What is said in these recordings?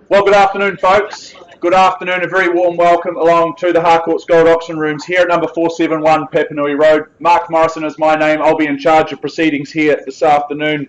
Well, good afternoon, folks. Good afternoon. A very warm welcome along to the Harcourts Gold Auction Rooms here at number 471 Papanui Road. Mark Morrison is my name. I'll be in charge of proceedings here this afternoon.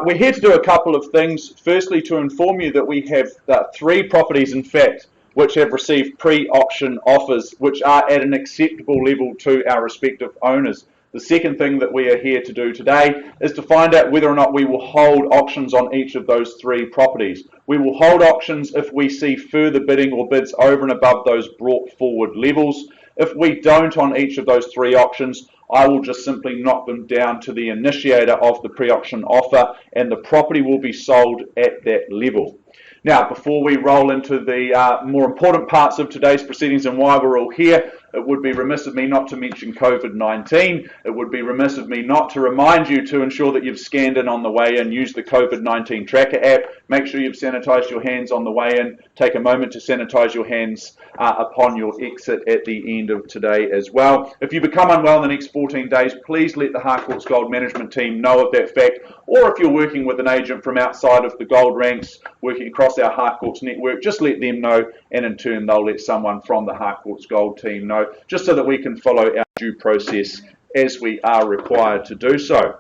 We're here to do a couple of things. Firstly, to inform you that we have three properties, in fact, which have received pre-auction offers, which are at an acceptable level to our respective owners. The second thing that we are here to do today is to find out whether or not we will hold auctions on each of those three properties. We will hold auctions if we see further bidding or bids over and above those brought forward levels. If we don't on each of those three auctions, I will just simply knock them down to the initiator of the pre-auction offer, and the property will be sold at that level. Now, before we roll into the more important parts of today's proceedings and why we're all here, it would be remiss of me not to mention COVID-19. It would be remiss of me not to remind you to ensure that you've scanned in on the way in, use the COVID-19 tracker app, make sure you've sanitized your hands on the way in, take a moment to sanitize your hands upon your exit at the end of today as well. If you become unwell in the next 14 days, please let the Harcourts Gold Management team know of that fact, or if you're working with an agent from outside of the gold ranks, working across our Harcourts network, just let them know, and in turn they'll let someone from the Harcourts Gold team know, just so that we can follow our due process as we are required to do so.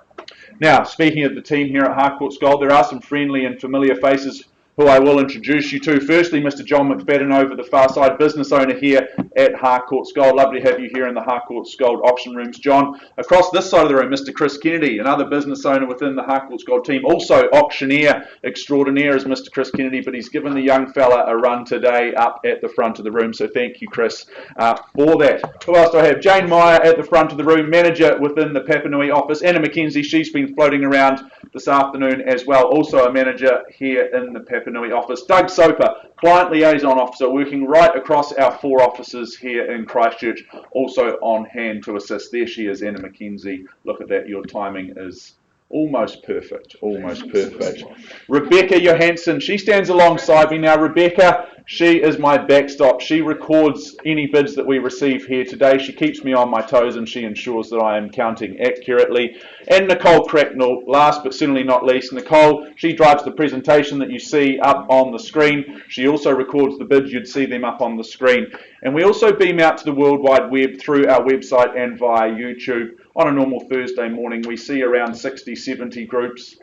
Now, speaking of the team here at Harcourts Gold, there are some friendly and familiar faces who I will introduce you to. Firstly, Mr. John McFadden over the far side, business owner here at Harcourts Gold. Lovely to have you here in the Harcourts Gold auction rooms, John. Across this side of the room, Mr. Chris Kennedy, another business owner within the Harcourts Gold team, also auctioneer extraordinaire is Mr. Chris Kennedy, but he's given the young fella a run today up at the front of the room, so thank you, Chris, for that. Who else do I have? Jane Meyer at the front of the room, manager within the Papanui office. Anna McKenzie, she's been floating around this afternoon as well, also a manager here in the Papanui office. Doug Soper, client liaison officer, working right across our four offices here in Christchurch, also on hand to assist. There she is, Anna McKenzie. Look at that, your timing is almost perfect, almost perfect. Rebecca Johansson, she stands alongside me now. Rebecca, she is my backstop. She records any bids that we receive here today. She keeps me on my toes and she ensures that I am counting accurately. And Nicole Cracknell, last but certainly not least. Nicole, she drives the presentation that you see up on the screen. She also records the bids. You'd see them up on the screen. And we also beam out to the World Wide Web through our website and via YouTube. On a normal Thursday morning, we see around 60, 70 groups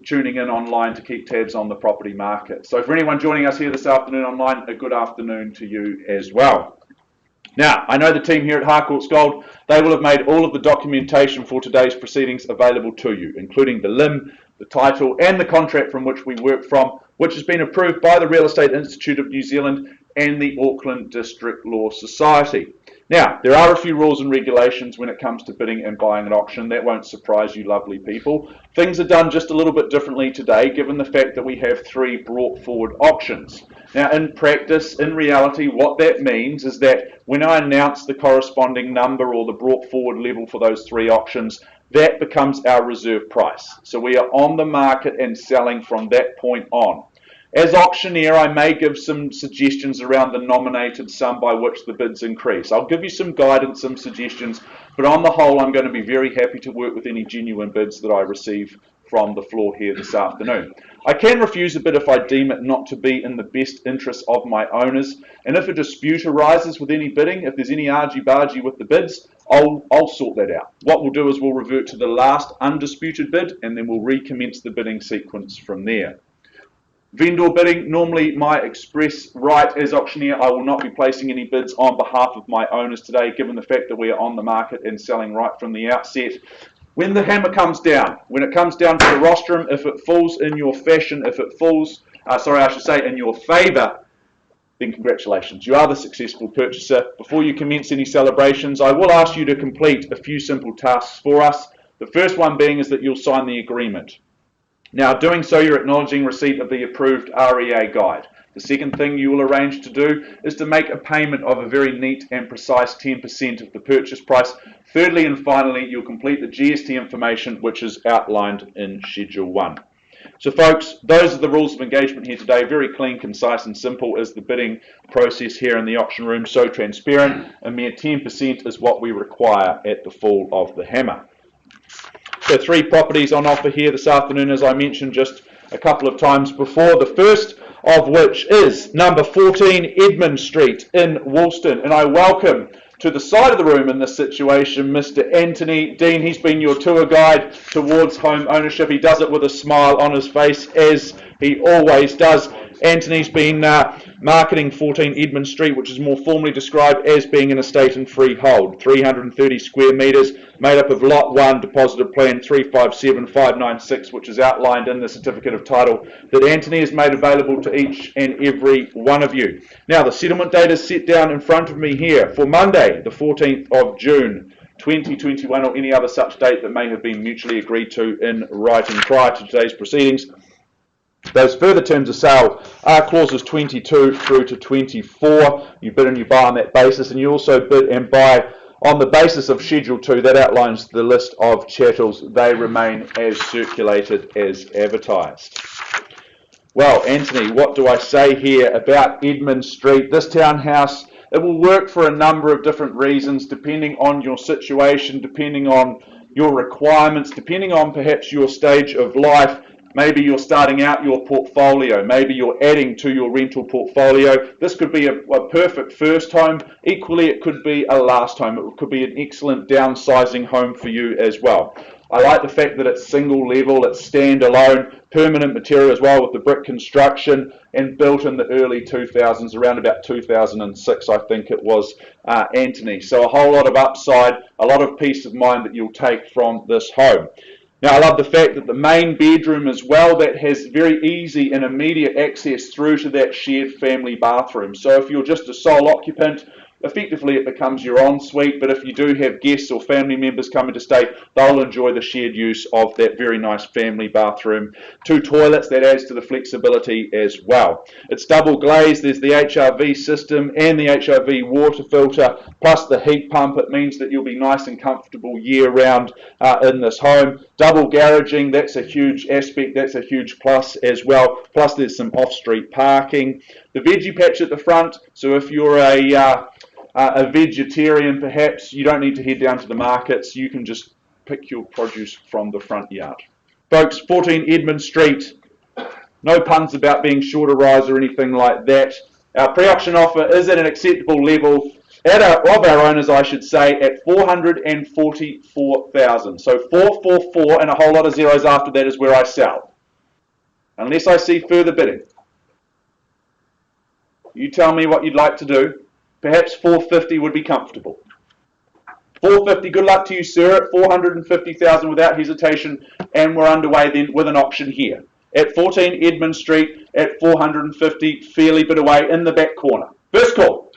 tuning in online to keep tabs on the property market. So for anyone joining us here this afternoon online, a good afternoon to you as well. Now, I know the team here at Harcourts Gold, they will have made all of the documentation for today's proceedings available to you, including the LIM, the title, and the contract from which we work from, which has been approved by the Real Estate Institute of New Zealand and the Auckland District Law Society. Now, there are a few rules and regulations when it comes to bidding and buying at auction. That won't surprise you lovely people. Things are done just a little bit differently today, given the fact that we have three brought forward auctions. Now, in practice, in reality, what that means is that when I announce the corresponding number or the brought forward level for those three auctions, that becomes our reserve price. So we are on the market and selling from that point on. As auctioneer, I may give some suggestions around the nominated sum by which the bids increase. I'll give you some guidance, some suggestions, but on the whole, I'm going to be very happy to work with any genuine bids that I receive from the floor here this afternoon. I can refuse a bid if I deem it not to be in the best interest of my owners, and if a dispute arises with any bidding, if there's any argy-bargy with the bids, I'll sort that out. What we'll do is we'll revert to the last undisputed bid, and then we'll recommence the bidding sequence from there. Vendor bidding, normally my express right as auctioneer, I will not be placing any bids on behalf of my owners today, given the fact that we are on the market and selling right from the outset. When the hammer comes down, when it comes down to the rostrum, if it falls in your fashion, if it falls, in your favour, then congratulations, you are the successful purchaser. Before you commence any celebrations, I will ask you to complete a few simple tasks for us. The first one being is that you'll sign the agreement. Now, doing so, you're acknowledging receipt of the approved REA guide. The second thing you will arrange to do is to make a payment of a very neat and precise 10% of the purchase price. Thirdly and finally, you'll complete the GST information, which is outlined in Schedule 1. So folks, those are the rules of engagement here today. Very clean, concise and simple is the bidding process here in the auction room. So transparent, a mere 10% is what we require at the fall of the hammer. So three properties on offer here this afternoon, as I mentioned just a couple of times before. The first of which is number 14 Edmonds Street in WOOLSTON. And I welcome to the side of the room in this situation Mr. Anthony Dean. He's been your tour guide towards home ownership. He does it with a smile on his face, as he always does. Anthony's been marketing 14 Edmonds Street, which is more formally described as being an estate and freehold. 330 square metres, made up of Lot 1, Deposited Plan 357596, which is outlined in the certificate of title that Anthony has made available to each and every one of you. Now, the settlement date is set down in front of me here for Monday, the 14th of June, 2021, or any other such date that may have been mutually agreed to in writing prior to today's proceedings. Those further terms of sale are clauses 22 through to 24. You bid and you buy on that basis, and you also bid and buy on the basis of Schedule 2 that outlines the list of chattels. They remain as circulated as advertised. Well, Anthony, what do I say here about Edmonds Street? This townhouse, it will work for a number of different reasons, depending on your situation, depending on your requirements, depending on perhaps your stage of life. Maybe you're starting out your portfolio. Maybe you're adding to your rental portfolio. This could be a perfect first home. Equally, it could be a last home. It could be an excellent downsizing home for you as well. I like the fact that it's single level, it's standalone, permanent material as well with the brick construction, and built in the early 2000s, around about 2006 I think it was, Anthony. So a whole lot of upside, a lot of peace of mind that you'll take from this home. Now, I love the fact that the main bedroom as well, that has very easy and immediate access through to that shared family bathroom. So if you're just a sole occupant, effectively it becomes your ensuite, but if you do have guests or family members coming to stay, they'll enjoy the shared use of that very nice family bathroom. 2 toilets, that adds to the flexibility as well. It's double glazed, there's the HRV system and the HRV water filter, plus the heat pump. It means that you'll be nice and comfortable year round in this home. Double garaging, that's a huge aspect, that's a huge plus as well. Plus there's some off-street parking. The veggie patch at the front, so if you're a vegetarian perhaps, you don't need to head down to the markets, you can just pick your produce from the front yard. Folks, 14 Edmonds Street, no puns about being short a rise or anything like that. Our pre-auction offer is at an acceptable level of our owners, I should say, at $444,000. So 444 and a whole lot of zeros after that is where I sell, unless I see further bidding. You tell me what you'd like to do. Perhaps 450 would be comfortable. 450, good luck to you, sir, at 450,000 without hesitation, and we're underway then with an auction here at 14 Edmonds Street at 450, fairly bit away in the back corner. First call.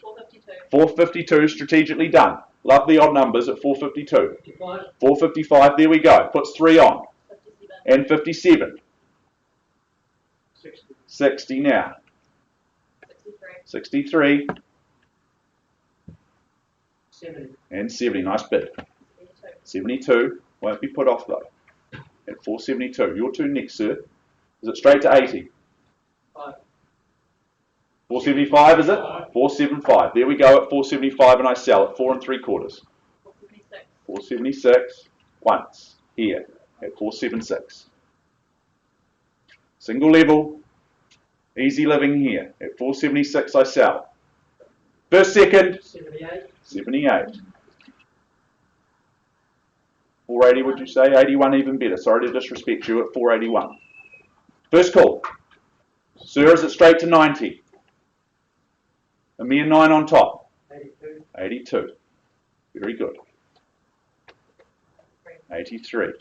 452, strategically done. Love the odd numbers at 452. 455, there we go. Puts 3 on. 57. And 57. 60 now. 63. 70. And 70, nice bid. 72, won't be put off though. At 472, your turn next, sir. Is it straight to 80? 475, is it? 475, there we go at 475, and I sell at 4 3/4. 476. 476, once, here, at 476. Single level, easy living here, at 476 I sell. First, second, 78. 78. 480, would you say? 81 even better. Sorry to disrespect you at 481. First call. Sir, is it straight to 90? A mere 9 on top. 82. 82. Very good. 83.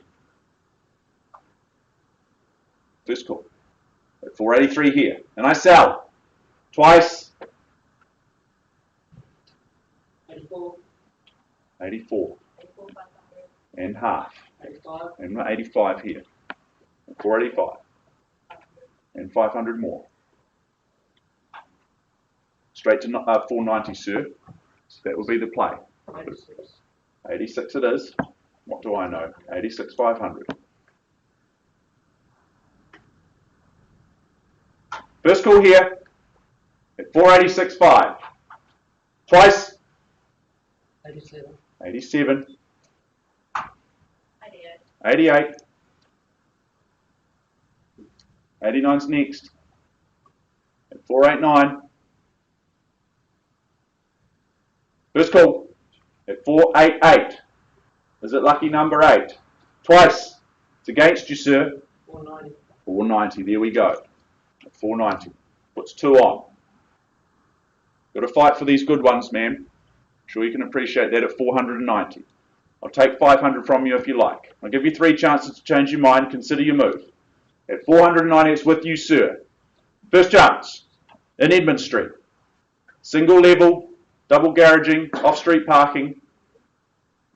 First call. At 483 here. And I sell. Twice. 84. 84. And half. 85. And 85 here. 485. And 500 more. Straight to 490, sir. So that will be the play. 86. 86 it is. What do I know? 86 500. First call here at 486.5. Twice. 87. 87. 88. 88. 89's next. at 489. First call at 488. Is it lucky number 8? Twice. It's against you, sir. 490. 490. There we go. At 490. Puts 2 on. Got to fight for these good ones, man. I'm sure you can appreciate that at 490. I'll take 500 from you if you like. I'll give you 3 chances to change your mind. Consider your move. At 490, it's with you, sir. First chance. In Edmonds Street. Single level, double garaging, off-street parking.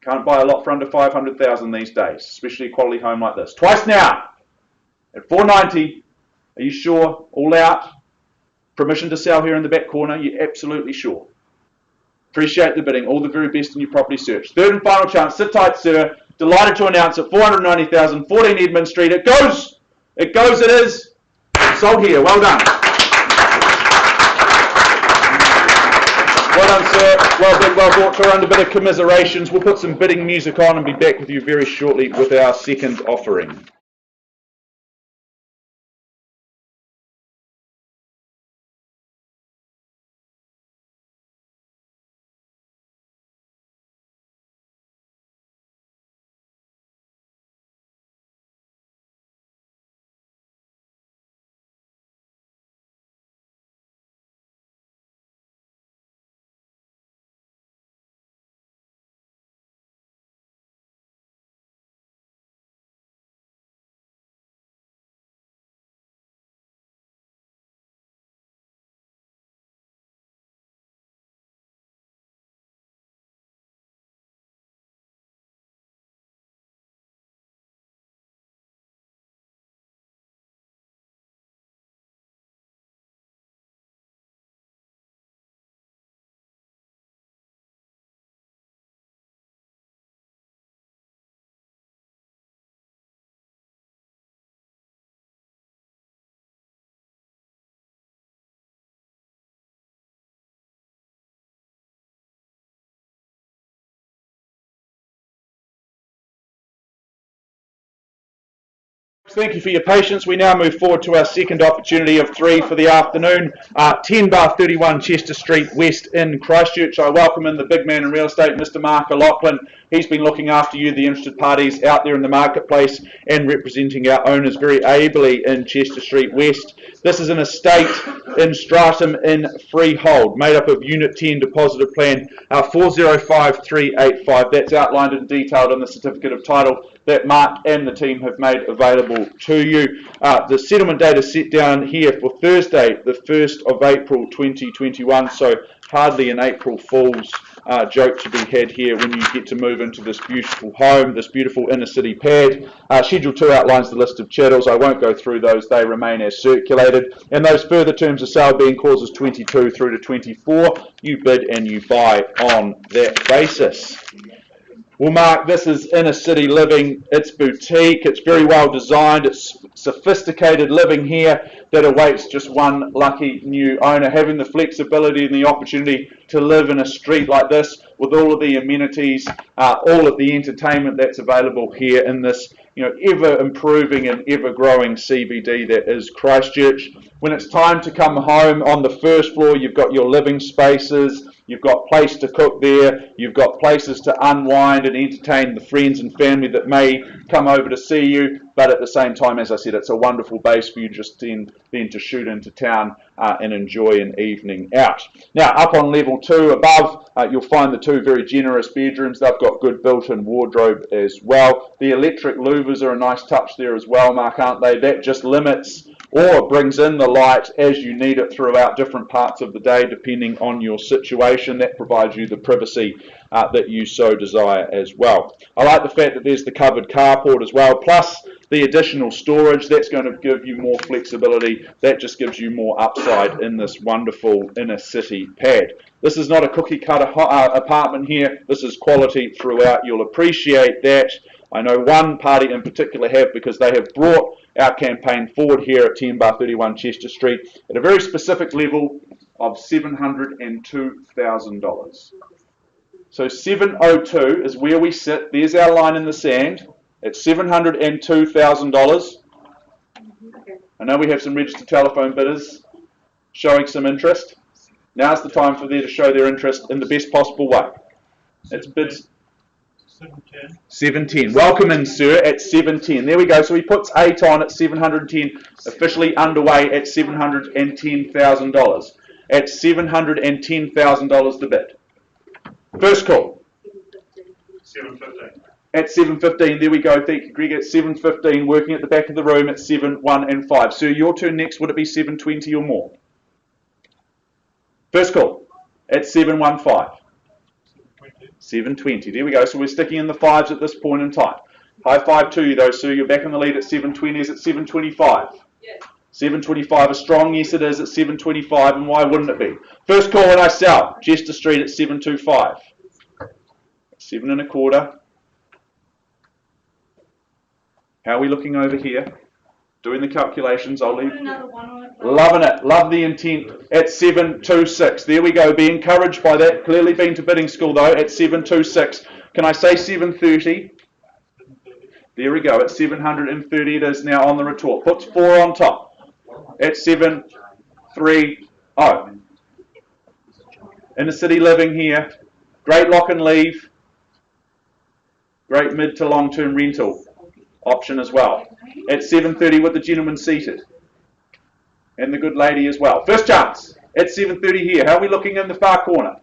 Can't buy a lot for under 500,000 these days, especially a quality home like this. Twice now. At 490, are you sure? All out? Permission to sell here in the back corner? You're absolutely sure. Appreciate the bidding. All the very best in your property search. Third and final chance. Sit tight, sir. Delighted to announce at 490,000, 14 Edmonds Street. It goes. It goes. It is. Sold here. Well done. Well done, sir. Well bid, well bought. To round a bit of commiserations. We'll put some bidding music on and be back with you very shortly with our second offering. Thank you for your patience. We now move forward to our second opportunity of 3 for the afternoon. 10/31 Chester Street West in Christchurch. I welcome in the big man in real estate, Mr. Mark O'Loughlin. He's been looking after you, the interested parties out there in the marketplace, and representing our owners very ably in Chester Street West. This is an estate in Stratum in freehold, made up of Unit 10 deposited plan 405385. That's outlined and detailed in the certificate of title that Mark and the team have made available to you. The settlement date is set down here for Thursday, the 1st of April 2021, so hardly an April Fool's joke to be had here when you get to move into this beautiful home, this beautiful inner city pad. Schedule 2 outlines the list of chattels. I won't go through those, they remain as circulated. And those further terms of sale being clauses 22 through to 24, you bid and you buy on that basis. Well, Mark, this is inner city living. It's boutique. It's very well designed. It's sophisticated living here that awaits just one lucky new owner. Having the flexibility and the opportunity to live in a street like this with all of the amenities, all of the entertainment that's available here in this, ever improving and ever growing CBD that is Christchurch. When it's time to come home, on the first floor, you've got your living spaces. You've got place to cook there, you've got places to unwind and entertain the friends and family that may come over to see you, but at the same time, as I said, it's a wonderful base for you just then to shoot into town and enjoy an evening out. Now, up on level 2 above, you'll find the 2 very generous bedrooms. They've got good built-in wardrobe as well. The electric louvers are a nice touch there as well, Mark, aren't they? That just limits or brings in the light as you need it throughout different parts of the day, depending on your situation. That provides you the privacy that you so desire as well. I like the fact that there's the covered carport as well, plus the additional storage. That's going to give you more flexibility. That just gives you more upside in this wonderful inner city pad. This is not a cookie cutter apartment here. This is quality throughout. You'll appreciate that. I know one party in particular have, because they have brought our campaign forward here at 10/31 Chester Street at a very specific level of $702,000. So 702 is where we sit. There's our line in the sand. It's $702,000. I know we have some registered telephone bidders. showing some interest. Now's the time for them to show their interest in the best possible way. It's bids 710. 710. Welcome in, sir, at 710. There we go. So he puts 8 on at 710, officially underway at $710,000. At $710,000 the bid. First call. 715. At 7:15, there we go. Thank you, Greg. At 7:15, working at the back of the room at 7, 1 and 5. Sir, your turn next. Would it be 7:20 or more? First call at 7:15. 7:20. There we go. So we're sticking in the 5s at this point in time. High five to you, though, sir. You're back in the lead at 7:20. Is it 7:25? Yes. 7:25. A strong yes it is at 7:25, and why wouldn't it be? First call and I sell. Chester Street at 7:25. 7 1/4. How are we looking over here? Doing the calculations. I'll leave. Loving it. Love the intent at 7:26. There we go. Be encouraged by that. Clearly been to bidding school though at 7:26. Can I say 7:30? There we go. At 730 it is now on the retort. Puts 4 on top at 730. Inner city living here. Great lock and leave. Great mid to long term rental option as well. At 7:30 with the gentleman seated. And the good lady as well. First chance at 7:30 here. How are we looking in the far corner?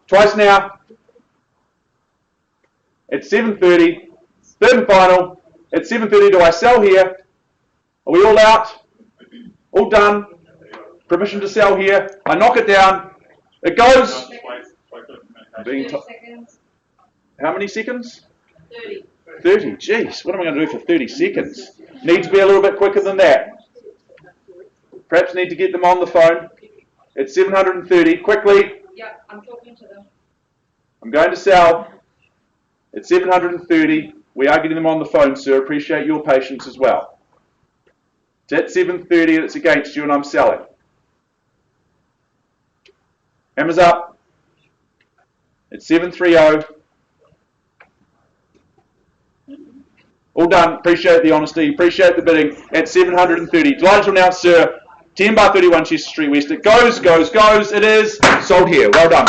Twice now. At 7:30. Third and final. At 7:30 do I sell here? Are we all out? All done? Permission to sell here. I knock it down. It goes. How many seconds? 30. 30. Jeez, what am I going to do for 30 seconds? Need to be a little bit quicker than that. Perhaps need to get them on the phone. It's 730. Quickly. Yeah, I'm talking to them. I'm going to sell. It's 730. We are getting them on the phone, sir. Appreciate your patience as well. It's at 730 and it's against you and I'm selling. Hammer's up. It's 730. All done. Appreciate the honesty. Appreciate the bidding at 730. Delighted to announce, sir, 10 bar 31 Chester Street West. It goes, goes, goes. It is sold here. Well done.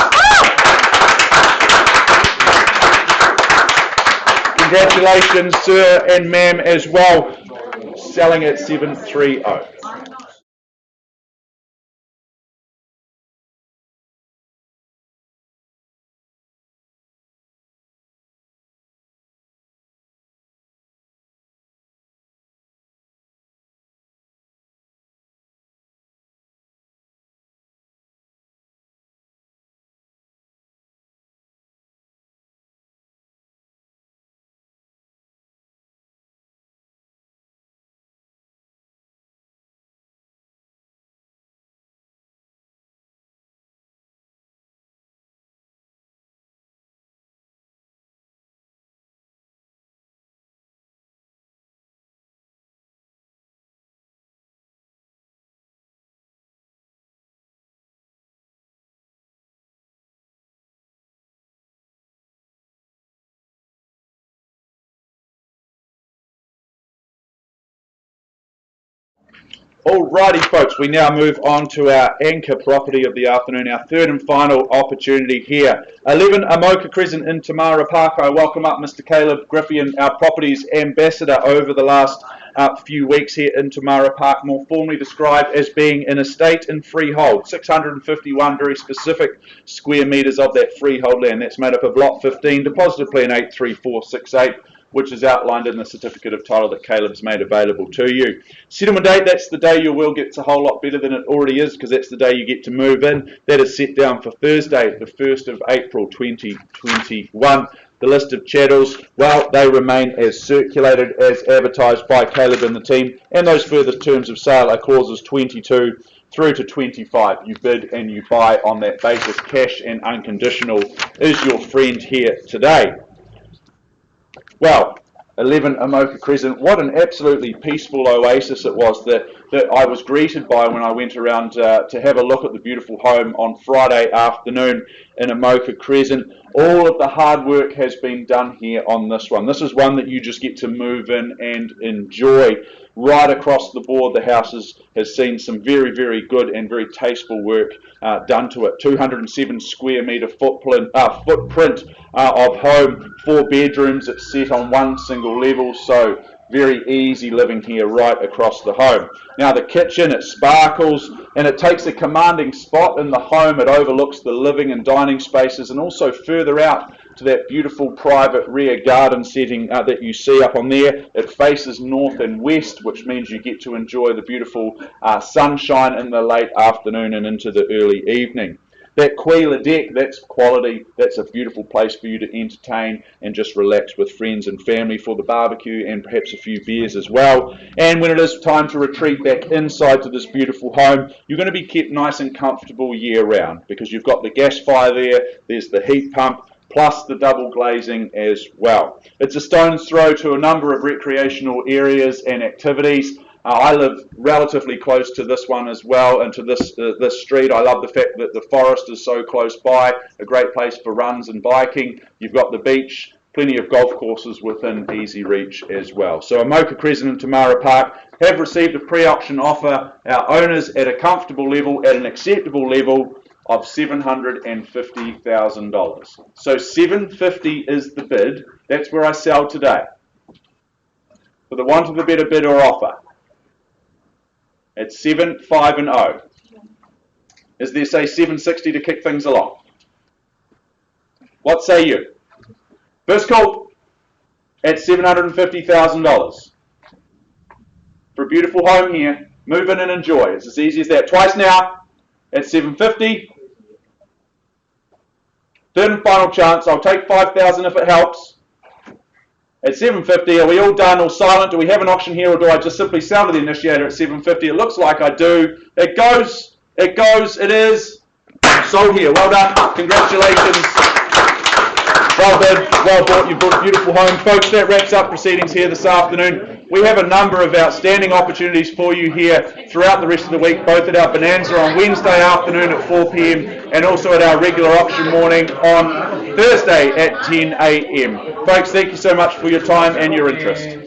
Congratulations, sir and ma'am as well. Selling at 730. Alrighty, folks, we now move on to our anchor property of the afternoon, our third and final opportunity here. 11 Amoka Crescent in TUMARA Park. I welcome up Mr. Caleb Griffian, our properties ambassador over the last few weeks here in TUMARA Park, more formally described as being an estate and freehold. 651 very specific square metres of that freehold land. That's made up of Lot 15, Deposited Plan 83468. Which is outlined in the certificate of title that Caleb's made available to you. Settlement date, that's the day your will gets a whole lot better than it already is, because that's the day you get to move in. That is set down for Thursday, the 1st of April 2021. The list of chattels, well, they remain as circulated, as advertised by Caleb and the team, and those further terms of sale are clauses 22 through to 25. You bid and you buy on that basis. Cash and unconditional is your friend here today. Well, 11 Amoka Crescent, what an absolutely peaceful oasis it was that I was greeted by when I went around to have a look at the beautiful home on Friday afternoon in Amoka Crescent. All of the hard work has been done here on this one. This is one that you just get to move in and enjoy. right across the board. The house has seen some very, very good and very tasteful work done to it. 207 square metre footprint of home, 4 bedrooms. It's set on one single level, so very easy living here right across the home. Now the kitchen, it sparkles and it takes a commanding spot in the home. It overlooks the living and dining spaces, and also further out to that beautiful private rear garden setting that you see up on there. It faces north and west, which means you get to enjoy the beautiful sunshine in the late afternoon and into the early evening. That Quila deck, that's quality. That's a beautiful place for you to entertain and just relax with friends and family for the barbecue and perhaps a few beers as well. And when it is time to retreat back inside to this beautiful home, you're going to be kept nice and comfortable year round, because you've got the gas fire there, there's the heat pump, plus the double glazing as well. It's a stone's throw to a number of recreational areas and activities. I live relatively close to this one as well, and to this street. I love the fact that the forest is so close by, a great place for runs and biking. You've got the beach, plenty of golf courses within easy reach as well. So Amoka, Crescent and TUMARA Park have received a pre-auction offer, our owners, at a comfortable level, at an acceptable level of $750,000. So $750 is the bid. That's where I sell today. For the want of a better bid or offer, it's 750. Is there, say, 760 to kick things along? What say you? First call at $750,000 for a beautiful home here. Move in and enjoy. It's as easy as that. Twice now at 750. Third and final chance. I'll take 5,000 if it helps. At 750, are we all done or silent? Do we have an auction here, or do I just simply sell to the initiator at 750? It looks like I do. It goes, it is. Sold here. Well done. Congratulations. Well bid, well bought. You bought a beautiful home. Folks, that wraps up proceedings here this afternoon. We have a number of outstanding opportunities for you here throughout the rest of the week, both at our Bonanza on Wednesday afternoon at 4 p.m. and also at our regular auction morning on Thursday at 10 a.m. Folks, thank you so much for your time and your interest.